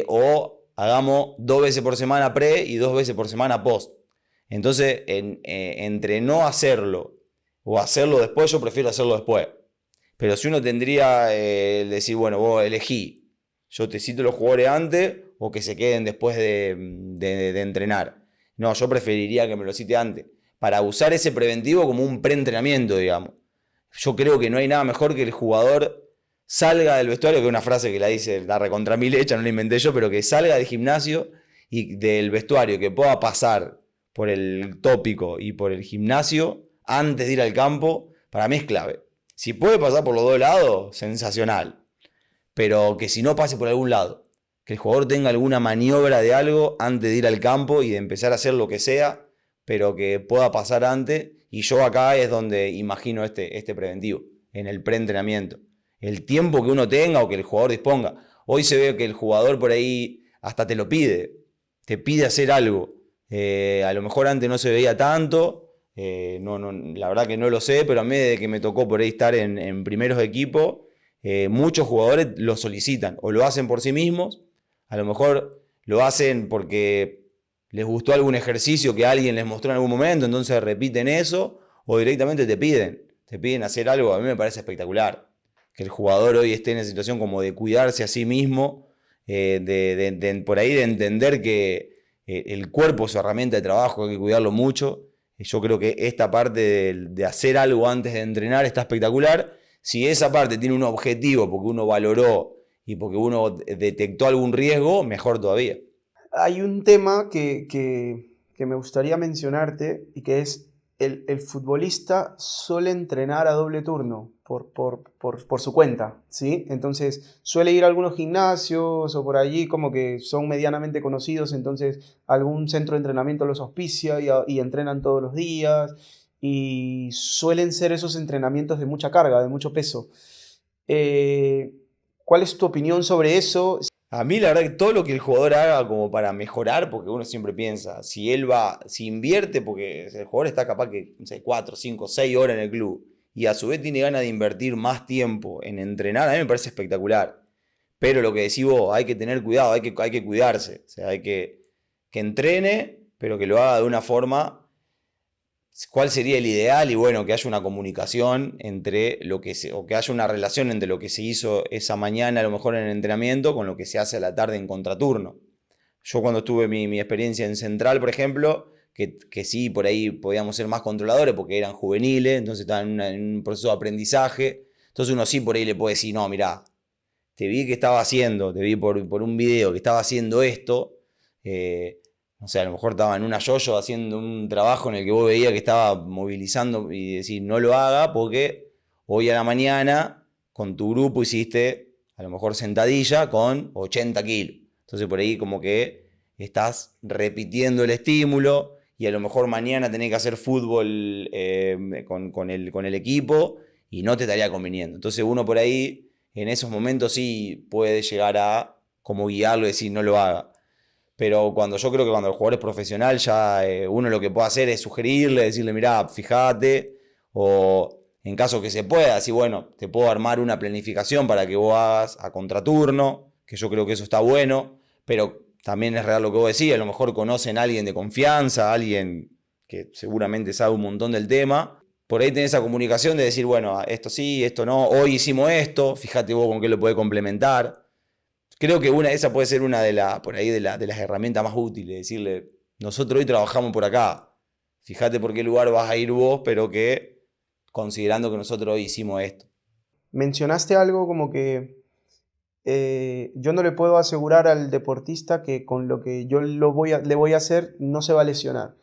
O hagamos 2 veces por semana pre y 2 veces por semana post. Entonces, entre no hacerlo o hacerlo después, yo prefiero hacerlo después. Pero si uno tendría decir, bueno, vos elegí, yo te cito los jugadores antes o que se queden después de entrenar. No, yo preferiría que me lo cite antes, para usar ese preventivo como un preentrenamiento, digamos. Yo creo que no hay nada mejor que el jugador salga del vestuario, que es una frase que la dice la recontra mil hecha, no la inventé yo, pero que salga del gimnasio y del vestuario, que pueda pasar por el tópico y por el gimnasio antes de ir al campo, para mí es clave. Si puede pasar por los dos lados, sensacional. Pero que si no pase por algún lado, que el jugador tenga alguna maniobra de algo antes de ir al campo y de empezar a hacer lo que sea, pero que pueda pasar antes. Y yo acá es donde imagino este preventivo, en el preentrenamiento. El tiempo que uno tenga o que el jugador disponga. Hoy se ve que el jugador por ahí hasta te lo pide. Te pide hacer algo. A lo mejor antes no se veía tanto, la verdad que no lo sé, pero a mí desde que me tocó por ahí estar en primeros equipos, muchos jugadores lo solicitan o lo hacen por sí mismos, a lo mejor lo hacen porque les gustó algún ejercicio que alguien les mostró en algún momento, entonces repiten eso, o directamente te piden hacer algo. A mí me parece espectacular que el jugador hoy esté en esa situación como de cuidarse a sí mismo, por ahí de entender que el cuerpo es su herramienta de trabajo, hay que cuidarlo mucho. Yo creo que esta parte de hacer algo antes de entrenar está espectacular. Si esa parte tiene un objetivo porque uno valoró y porque uno detectó algún riesgo, mejor todavía. Hay un tema que me gustaría mencionarte y que es el futbolista suele entrenar a doble turno por su cuenta, ¿sí? Entonces suele ir a algunos gimnasios o por allí como que son medianamente conocidos, entonces algún centro de entrenamiento los auspicia y entrenan todos los días y suelen ser esos entrenamientos de mucha carga, de mucho peso. Eh, ¿Cuál es tu opinión sobre eso? A mí la verdad que todo lo que el jugador haga como para mejorar, porque uno siempre piensa, si invierte, porque el jugador está capaz que, no sé, 4, 5, 6 horas en el club, y a su vez tiene ganas de invertir más tiempo en entrenar, a mí me parece espectacular. Pero lo que decís vos, hay que tener cuidado, hay que cuidarse, o sea, hay que entrene, pero que lo haga de una forma. ¿Cuál sería el ideal? Y bueno, que haya una comunicación entre o que haya una relación entre lo que se hizo esa mañana, a lo mejor en el entrenamiento, con lo que se hace a la tarde en contraturno. Yo cuando tuve mi experiencia en Central, por ejemplo, que sí, por ahí podíamos ser más controladores porque eran juveniles, entonces estaban en un proceso de aprendizaje. Entonces uno sí por ahí le puede decir, no, mirá, te vi que estaba haciendo, te vi por un video que estaba haciendo esto, no sé, a lo mejor estaba en una yo-yo haciendo un trabajo en el que vos veías que estaba movilizando y decir, no lo haga porque hoy a la mañana con tu grupo hiciste a lo mejor sentadilla con 80 kilos. Entonces por ahí como que estás repitiendo el estímulo y a lo mejor mañana tenés que hacer fútbol con el equipo y no te estaría conveniendo. Entonces uno por ahí en esos momentos sí puede llegar a como guiarlo y decir no lo haga. Pero yo creo que cuando el jugador es profesional, ya uno lo que puede hacer es sugerirle, decirle, mirá, fíjate, o en caso que se pueda, decir, bueno, te puedo armar una planificación para que vos hagas a contraturno, que yo creo que eso está bueno, pero también es real lo que vos decís, a lo mejor conocen a alguien de confianza, alguien que seguramente sabe un montón del tema. Por ahí tenés esa comunicación de decir, bueno, esto sí, esto no, hoy hicimos esto, fíjate vos con qué lo podés complementar. Creo que esa puede ser una por ahí de las herramientas más útiles, decirle, nosotros hoy trabajamos por acá, fíjate por qué lugar vas a ir vos, pero que considerando que nosotros hoy hicimos esto. Mencionaste algo como que yo no le puedo asegurar al deportista que con lo que yo le voy a hacer no se va a lesionar.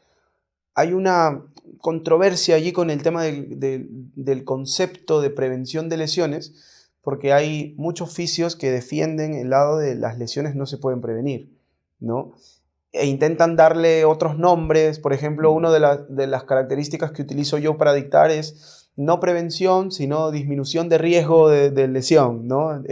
Hay una controversia allí con el tema del concepto de prevención de lesiones, porque hay muchos fisios que defienden el lado de las lesiones no se pueden prevenir, ¿no? E intentan darle otros nombres. Por ejemplo, una de las características que utilizo yo para dictar es no prevención, sino disminución de riesgo de lesión, ¿no?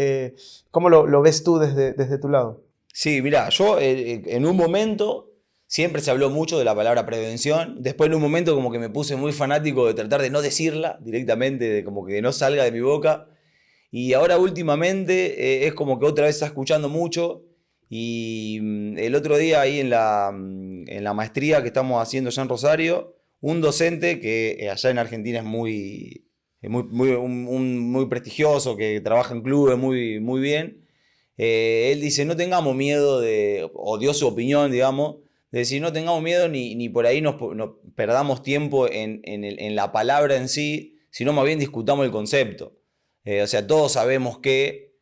¿Cómo lo ves tú desde tu lado? Sí, mirá, yo en un momento siempre se habló mucho de la palabra prevención, después en un momento como que me puse muy fanático de tratar de no decirla directamente, de como que no salga de mi boca. Y ahora últimamente es como que otra vez está escuchando mucho. Y el otro día ahí en la maestría que estamos haciendo ya en Rosario, un docente que allá en Argentina es muy prestigioso, que trabaja en clubes muy bien, él dice, no tengamos miedo o dio su opinión, digamos, de decir, no tengamos miedo ni por ahí nos perdamos tiempo en la palabra en sí, sino más bien discutamos el concepto. O sea, todos sabemos que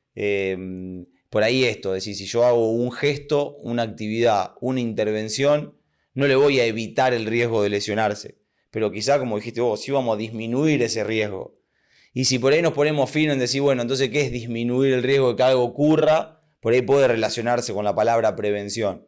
por ahí esto, es decir, si yo hago un gesto, una actividad, una intervención, no le voy a evitar el riesgo de lesionarse. Pero quizá, como dijiste vos, sí vamos a disminuir ese riesgo. Y si por ahí nos ponemos fino en decir, bueno, entonces, ¿qué es disminuir el riesgo de que algo ocurra? Por ahí puede relacionarse con la palabra prevención.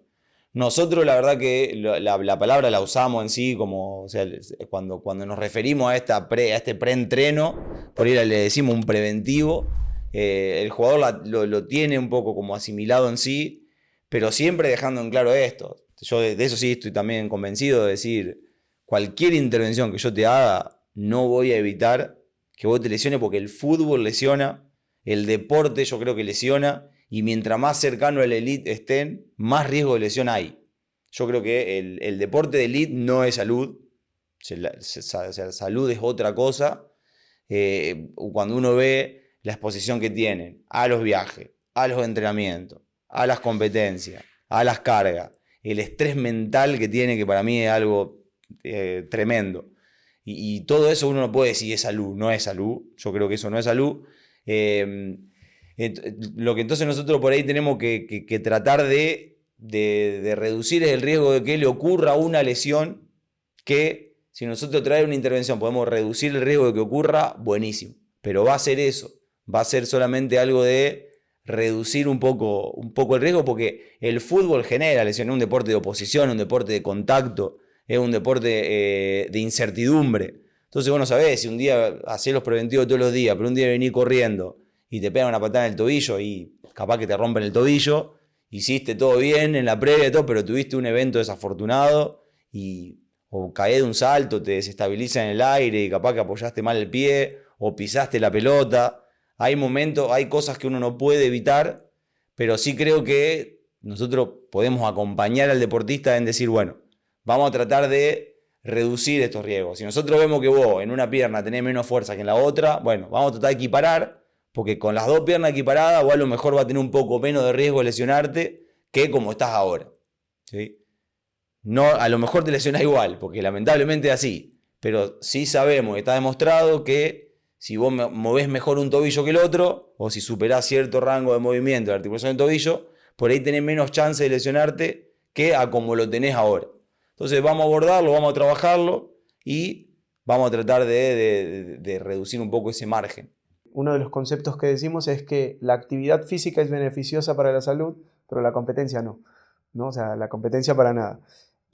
Nosotros la verdad que la palabra la usamos en sí como, o sea, cuando nos referimos a este preentreno, por ahí le decimos un preventivo, el jugador lo tiene un poco como asimilado en sí, pero siempre dejando en claro esto. Yo de eso sí estoy también convencido de decir, cualquier intervención que yo te haga, no voy a evitar que vos te lesiones, porque el fútbol lesiona, el deporte yo creo que lesiona, y mientras más cercano a la elite estén, más riesgo de lesión hay. Yo creo que el deporte de elite no es salud, salud es otra cosa. Cuando uno ve la exposición que tienen a los viajes, a los entrenamientos, a las competencias, a las cargas, el estrés mental que tiene, que para mí es algo tremendo. Y todo eso uno no puede decir es salud, no es salud. Yo creo que eso no es salud. Lo que entonces nosotros por ahí tenemos que tratar de reducir es el riesgo de que le ocurra una lesión, que si nosotros traemos una intervención podemos reducir el riesgo de que ocurra, buenísimo. Pero va a ser eso, va a ser solamente algo de reducir un poco el riesgo, porque el fútbol genera lesiones, es un deporte de oposición, un deporte de contacto, es un deporte de incertidumbre. Entonces vos no sabés si un día hacés los preventivos todos los días, pero un día venís corriendo y te pegan una patada en el tobillo y capaz que te rompen el tobillo, hiciste todo bien en la previa y todo, pero tuviste un evento desafortunado o caes de un salto, te desestabiliza en el aire y capaz que apoyaste mal el pie o pisaste la pelota. Hay momentos, hay cosas que uno no puede evitar, pero sí creo que nosotros podemos acompañar al deportista en decir, bueno, vamos a tratar de reducir estos riesgos. Si nosotros vemos que vos en una pierna tenés menos fuerza que en la otra, bueno, vamos a tratar de equiparar, porque con las dos piernas equiparadas vos a lo mejor va a tener un poco menos de riesgo de lesionarte que como estás ahora. ¿Sí? No, a lo mejor te lesionás igual, porque lamentablemente es así, pero sí sabemos, está demostrado que si vos movés mejor un tobillo que el otro, o si superás cierto rango de movimiento de articulación del tobillo, por ahí tenés menos chance de lesionarte que a como lo tenés ahora. Entonces vamos a abordarlo, vamos a trabajarlo y vamos a tratar de reducir un poco ese margen. Uno de los conceptos que decimos es que la actividad física es beneficiosa para la salud, pero la competencia no, ¿no? O sea, la competencia para nada.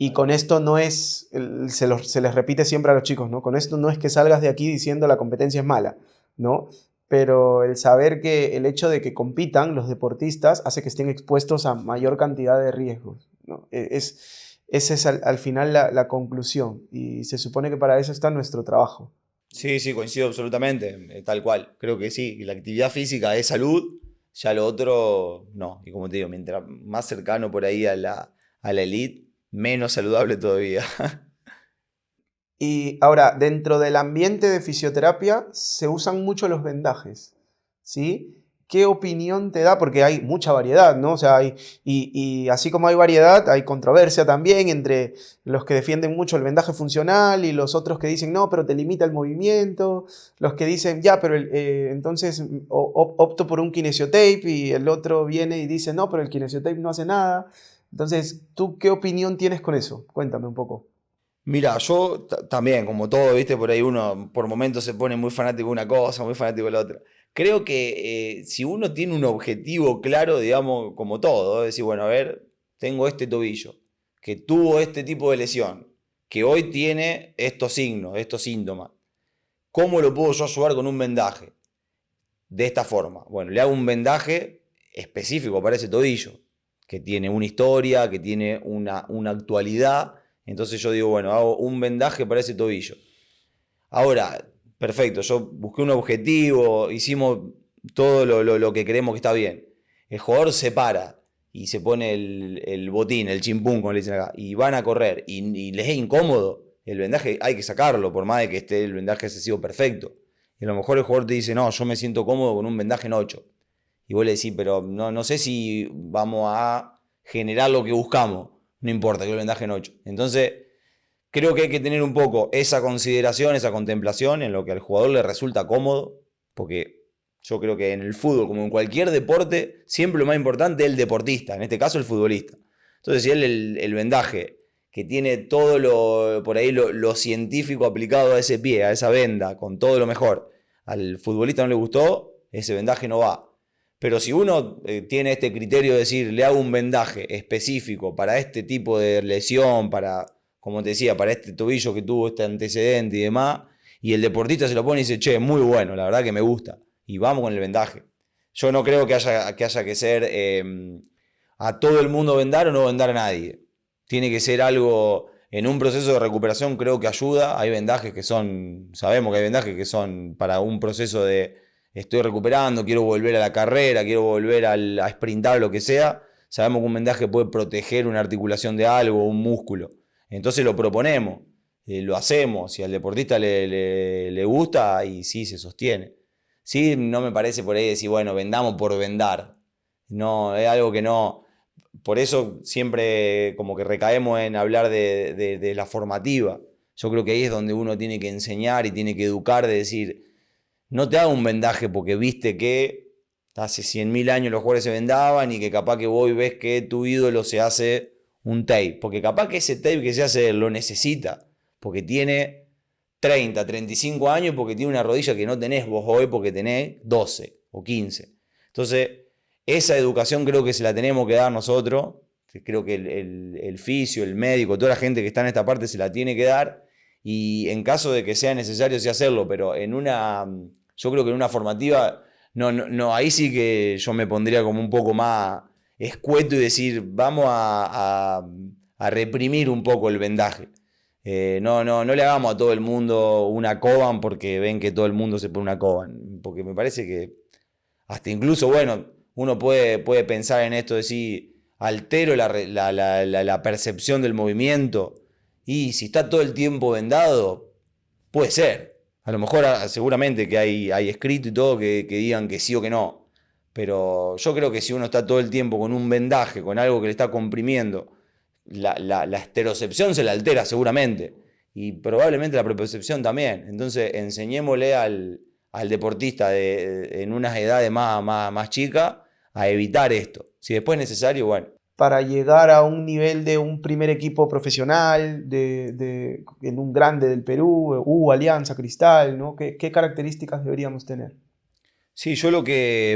Y con esto no es, se les repite siempre a los chicos, ¿no? Con esto no es que salgas de aquí diciendo la competencia es mala, ¿no? Pero el saber que el hecho de que compitan los deportistas hace que estén expuestos a mayor cantidad de riesgos, ¿no? Esa es al final la conclusión, y se supone que para eso está nuestro trabajo. Sí, coincido absolutamente, tal cual. Creo que sí, la actividad física es salud, ya lo otro no. Y como te digo, mientras más cercano por ahí a la elite, menos saludable todavía. Y ahora, dentro del ambiente de fisioterapia se usan mucho los vendajes, ¿sí? ¿Qué opinión te da? Porque hay mucha variedad, ¿no? O sea, y así como hay variedad, hay controversia también entre los que defienden mucho el vendaje funcional y los otros que dicen, no, pero te limita el movimiento. Los que dicen, ya, pero entonces opto por un kinesiotape, y el otro viene y dice, no, pero el kinesiotape no hace nada. Entonces, ¿tú qué opinión tienes con eso? Cuéntame un poco. Mira, yo también, como todo, viste, por ahí uno por momentos se pone muy fanático de una cosa, muy fanático de la otra. Creo que si uno tiene un objetivo claro, digamos, como todo, es decir, bueno, a ver, tengo este tobillo, que tuvo este tipo de lesión, que hoy tiene estos signos, estos síntomas. ¿Cómo lo puedo yo ayudar con un vendaje? De esta forma. Bueno, le hago un vendaje específico para ese tobillo, que tiene una historia, que tiene una actualidad. Entonces yo digo, bueno, hago un vendaje para ese tobillo. Ahora, perfecto, yo busqué un objetivo, hicimos todo lo que creemos que está bien. El jugador se para y se pone el botín, el chimpún, como le dicen acá, y van a correr y les es incómodo. El vendaje hay que sacarlo, por más de que esté el vendaje excesivo perfecto. Y a lo mejor el jugador te dice, no, yo me siento cómodo con un vendaje en 8. Y vos le decís, pero no sé si vamos a generar lo que buscamos. No importa, que el vendaje en 8. Entonces, creo que hay que tener un poco esa consideración, esa contemplación en lo que al jugador le resulta cómodo, porque yo creo que en el fútbol, como en cualquier deporte, siempre lo más importante es el deportista, en este caso el futbolista. Entonces, si él el vendaje, que tiene todo por ahí lo científico aplicado a ese pie, a esa venda, con todo lo mejor, al futbolista no le gustó, ese vendaje no va. Pero si uno tiene este criterio de decir, le hago un vendaje específico para este tipo de lesión, para, como te decía, para este tobillo que tuvo este antecedente y demás, y el deportista se lo pone y dice, che, muy bueno, la verdad que me gusta, y vamos con el vendaje. Yo no creo que haya que ser a todo el mundo vendar o no vendar a nadie. Tiene que ser algo, en un proceso de recuperación creo que ayuda. Hay vendajes que son, sabemos que hay vendajes que son para un proceso de estoy recuperando, quiero volver a la carrera, quiero volver a sprintar, lo que sea. Sabemos que un vendaje puede proteger una articulación de algo, un músculo. Entonces lo proponemos, lo hacemos. Si al deportista le gusta, y sí, se sostiene. Sí, no me parece por ahí decir, bueno, vendamos por vendar. No, es algo que no. Por eso siempre como que recaemos en hablar de la formativa. Yo creo que ahí es donde uno tiene que enseñar y tiene que educar, de decir, no te hagas un vendaje porque viste que hace 100.000 años los jugadores se vendaban y que capaz que vos ves que tu ídolo se hace un tape. Porque capaz que ese tape que se hace lo necesita. Porque tiene 30, 35 años, porque tiene una rodilla que no tenés vos hoy porque tenés 12 o 15. Entonces, esa educación creo que se la tenemos que dar nosotros. Creo que el fisio, el médico, toda la gente que está en esta parte se la tiene que dar. Y en caso de que sea necesario, sí hacerlo. Pero yo creo que en una formativa, no, ahí sí que yo me pondría como un poco más escueto y decir, vamos a reprimir un poco el vendaje. No le hagamos a todo el mundo una Coban porque ven que todo el mundo se pone una Coban. Porque me parece que hasta incluso, bueno, uno puede pensar en esto de si altero la percepción del movimiento. Y si está todo el tiempo vendado, puede ser. A lo mejor seguramente que hay escrito y todo que digan que sí o que no. Pero yo creo que si uno está todo el tiempo con un vendaje, con algo que le está comprimiendo, la esterocepción se la altera seguramente. Y probablemente la propiocepción también. Entonces enseñémosle al deportista en unas edades más chicas a evitar esto. Si después es necesario, bueno. Para llegar a un nivel de un primer equipo profesional, en un grande del Perú, Alianza, Cristal, ¿no? ¿Qué características deberíamos tener? Sí, yo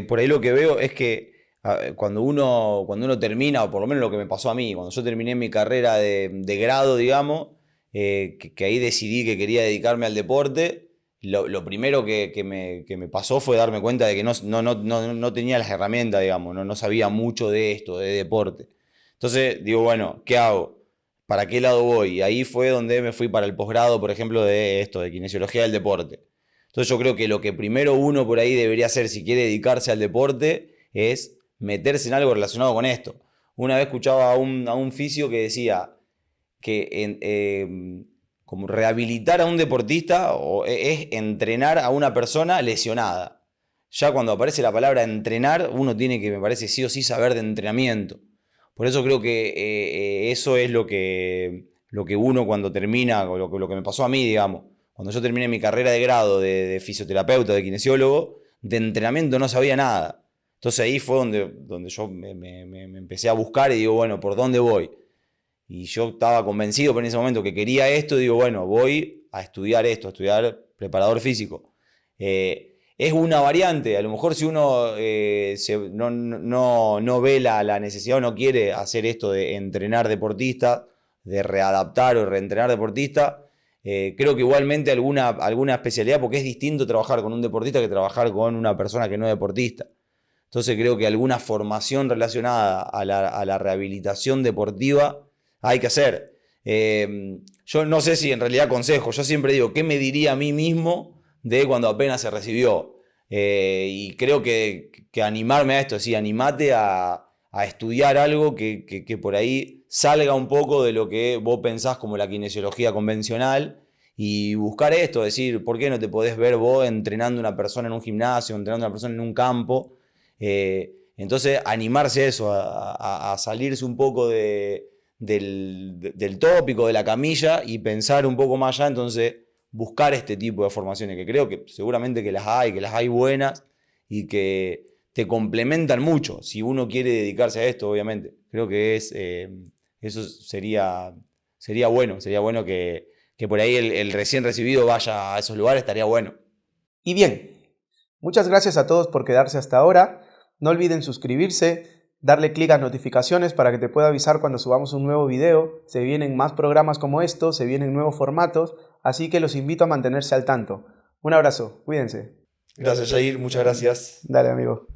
por ahí lo que veo es que cuando uno termina, o por lo menos lo que me pasó a mí, cuando yo terminé mi carrera de grado, digamos, que ahí decidí que quería dedicarme al deporte, lo primero que me pasó fue darme cuenta de que no tenía las herramientas, digamos, no sabía mucho de esto, de deporte. Entonces digo, bueno, ¿qué hago? ¿Para qué lado voy? Y ahí fue donde me fui para el posgrado, por ejemplo, de esto, de kinesiología del deporte. Entonces yo creo que lo que primero uno por ahí debería hacer si quiere dedicarse al deporte es meterse en algo relacionado con esto. Una vez escuchaba a un fisio que decía que como rehabilitar a un deportista es entrenar a una persona lesionada. Ya cuando aparece la palabra entrenar, uno tiene que, me parece, sí o sí saber de entrenamiento. Por eso creo que eso es lo que uno cuando termina, o lo que me pasó a mí, digamos. Cuando yo terminé mi carrera de grado de fisioterapeuta, de kinesiólogo, de entrenamiento no sabía nada. Entonces ahí fue donde yo me empecé a buscar y digo, bueno, ¿por dónde voy? Y yo estaba convencido en ese momento que quería esto, y digo, bueno, voy a estudiar esto, a estudiar preparador físico. Es una variante, a lo mejor si uno no ve la necesidad o no quiere hacer esto de entrenar deportistas, de readaptar o reentrenar deportistas, creo que igualmente alguna especialidad, porque es distinto trabajar con un deportista que trabajar con una persona que no es deportista. Entonces creo que alguna formación relacionada a la rehabilitación deportiva hay que hacer. Yo no sé si en realidad aconsejo, yo siempre digo, ¿qué me diría a mí mismo de cuando apenas se recibió? Y creo que animarme a esto, sí, animate a estudiar algo que por ahí salga un poco de lo que vos pensás como la kinesiología convencional y buscar esto, decir, ¿por qué no te podés ver vos entrenando a una persona en un gimnasio, entrenando a una persona en un campo? Entonces animarse a eso, a salirse un poco del tópico, de la camilla y pensar un poco más allá, entonces buscar este tipo de formaciones que creo que seguramente que las hay buenas y que te complementan mucho si uno quiere dedicarse a esto, obviamente. Creo que eso sería bueno que por ahí el recién recibido vaya a esos lugares, estaría bueno. Y bien, muchas gracias a todos por quedarse hasta ahora. No olviden suscribirse, darle clic a notificaciones para que te pueda avisar cuando subamos un nuevo video. Se vienen más programas como estos, se vienen nuevos formatos, así que los invito a mantenerse al tanto. Un abrazo, cuídense. Gracias, Jair, muchas gracias. Dale, amigo.